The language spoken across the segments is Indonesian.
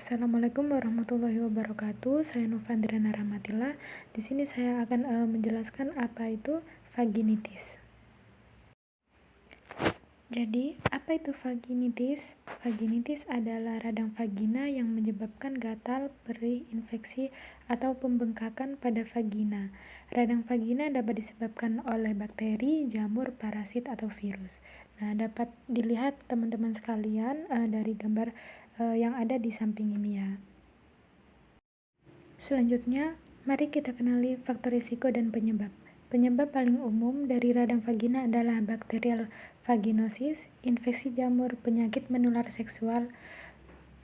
Assalamualaikum warahmatullahi wabarakatuh. Saya Novandriana Rahmatilla. Di sini saya akan menjelaskan apa itu vaginitis. Jadi, apa itu vaginitis? Vaginitis adalah radang vagina yang menyebabkan gatal, perih, infeksi, atau pembengkakan pada vagina. Radang vagina dapat disebabkan oleh bakteri, jamur, parasit, atau virus. Nah, dapat dilihat teman-teman sekalian dari gambar yang ada di samping ini ya. Selanjutnya, mari kita kenali faktor risiko dan penyebab. Penyebab paling umum dari radang vagina adalah bakterial vaginosis, infeksi jamur, penyakit menular seksual,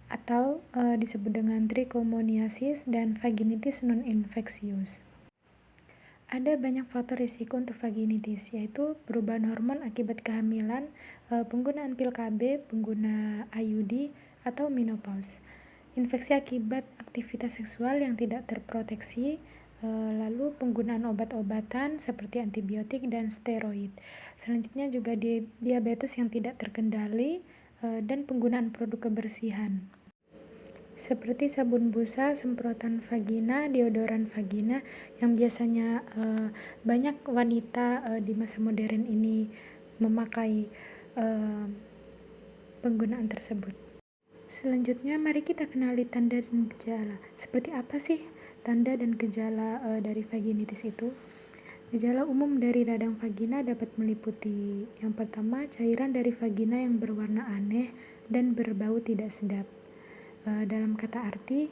atau disebut dengan trichomoniasis, dan vaginitis non-infeksius. Ada banyak faktor risiko untuk vaginitis, yaitu perubahan hormon akibat kehamilan, penggunaan pil KB, pengguna IUD, atau menopause. Infeksi akibat aktivitas seksual yang tidak terproteksi, lalu penggunaan obat-obatan seperti antibiotik dan steroid. Selanjutnya juga diabetes yang tidak terkendali, dan penggunaan produk kebersihan seperti sabun busa, semprotan vagina, deodoran vagina yang biasanya banyak wanita di masa modern ini memakai penggunaan tersebut. Selanjutnya, mari kita kenali tanda dan gejala. Seperti apa sih tanda dan gejala dari vaginitis itu? Gejala umum dari radang vagina dapat meliputi yang pertama, cairan dari vagina yang berwarna aneh dan berbau tidak sedap. Dalam kata arti,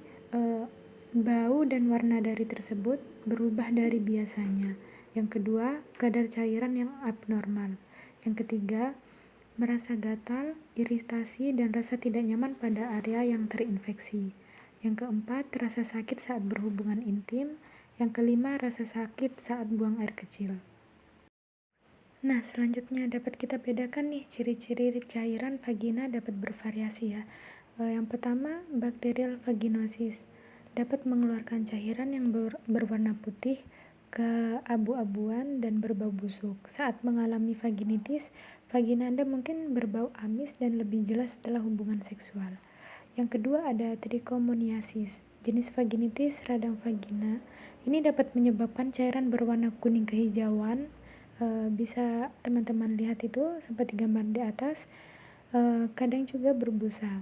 bau dan warna dari tersebut berubah dari biasanya. Yang kedua, kadar cairan yang abnormal. Yang ketiga, merasa gatal, iritasi, dan rasa tidak nyaman pada area yang terinfeksi. Yang keempat, rasa sakit saat berhubungan intim. Yang kelima, rasa sakit saat buang air kecil. Nah, selanjutnya dapat kita bedakan nih ciri-ciri cairan vagina dapat bervariasi ya. Yang pertama, bakterial vaginosis dapat mengeluarkan cairan yang berwarna putih, keabu-abuan, dan berbau busuk. Saat mengalami vaginitis, vagina Anda mungkin berbau amis dan lebih jelas setelah hubungan seksual. Yang kedua ada trichomoniasis, jenis vaginitis radang vagina. Ini dapat menyebabkan cairan berwarna kuning kehijauan, bisa teman-teman lihat itu seperti gambar di atas, kadang juga berbusa.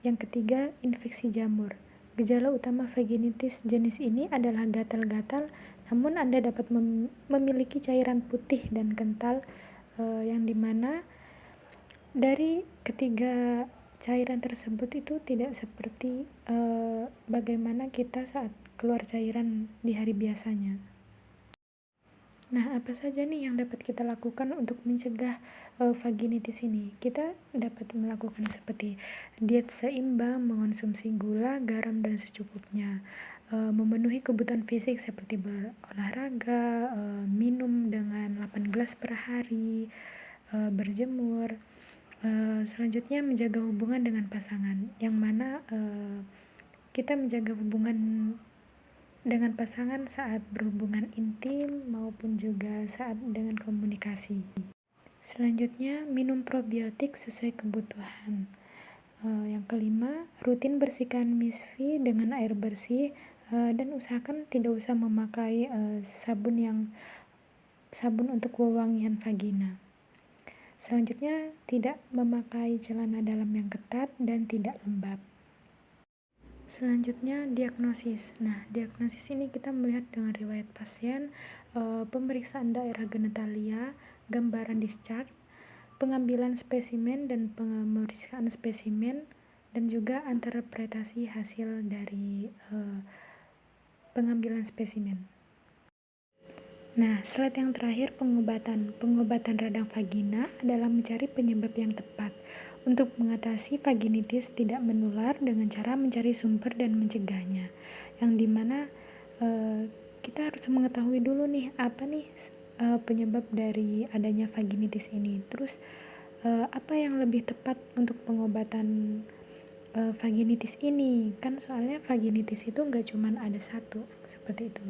Yang ketiga, infeksi jamur. Gejala utama vaginitis jenis ini adalah gatal-gatal, namun Anda dapat memiliki cairan putih dan kental, yang dimana dari ketiga cairan tersebut itu tidak seperti bagaimana kita saat keluar cairan di hari biasanya. Nah, apa saja nih yang dapat kita lakukan untuk mencegah vaginitis ini? Kita dapat melakukan seperti diet seimbang, mengonsumsi gula, garam, dan secukupnya, memenuhi kebutuhan fisik seperti berolahraga, minum dengan 8 gelas per hari, berjemur. Selanjutnya menjaga hubungan dengan pasangan, yang mana kita menjaga hubungan dengan pasangan saat berhubungan intim maupun juga saat dengan komunikasi. Selanjutnya, minum probiotik sesuai kebutuhan. Yang kelima, rutin bersihkan misfi dengan air bersih, dan usahakan tidak usah memakai sabun untuk wewangian vagina. Selanjutnya, tidak memakai celana dalam yang ketat dan tidak lembab. Selanjutnya, diagnosis. Nah, diagnosis ini kita melihat dengan riwayat pasien, pemeriksaan daerah genitalia, gambaran discharge, pengambilan spesimen dan pemeriksaan spesimen, dan juga interpretasi hasil dari pengambilan spesimen. Nah, slide yang terakhir pengobatan. Pengobatan radang vagina adalah mencari penyebab yang tepat untuk mengatasi vaginitis tidak menular dengan cara mencari sumber dan mencegahnya. Yang dimana kita harus mengetahui dulu nih apa nih penyebab dari adanya vaginitis ini. Terus apa yang lebih tepat untuk pengobatan vaginitis ini? Kan soalnya vaginitis itu nggak cuma ada satu seperti itu.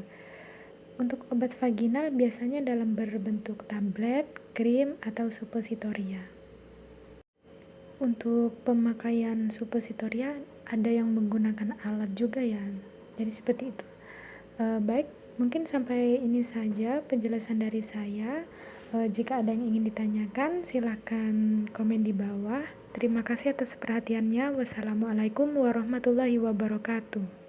Untuk obat vaginal biasanya dalam berbentuk tablet, krim, atau suppositoria. Untuk pemakaian suppositoria ada yang menggunakan alat juga ya. Jadi seperti itu. Baik, mungkin sampai ini saja penjelasan dari saya. Jika ada yang ingin ditanyakan, silakan komen di bawah. Terima kasih atas perhatiannya. Wassalamualaikum warahmatullahi wabarakatuh.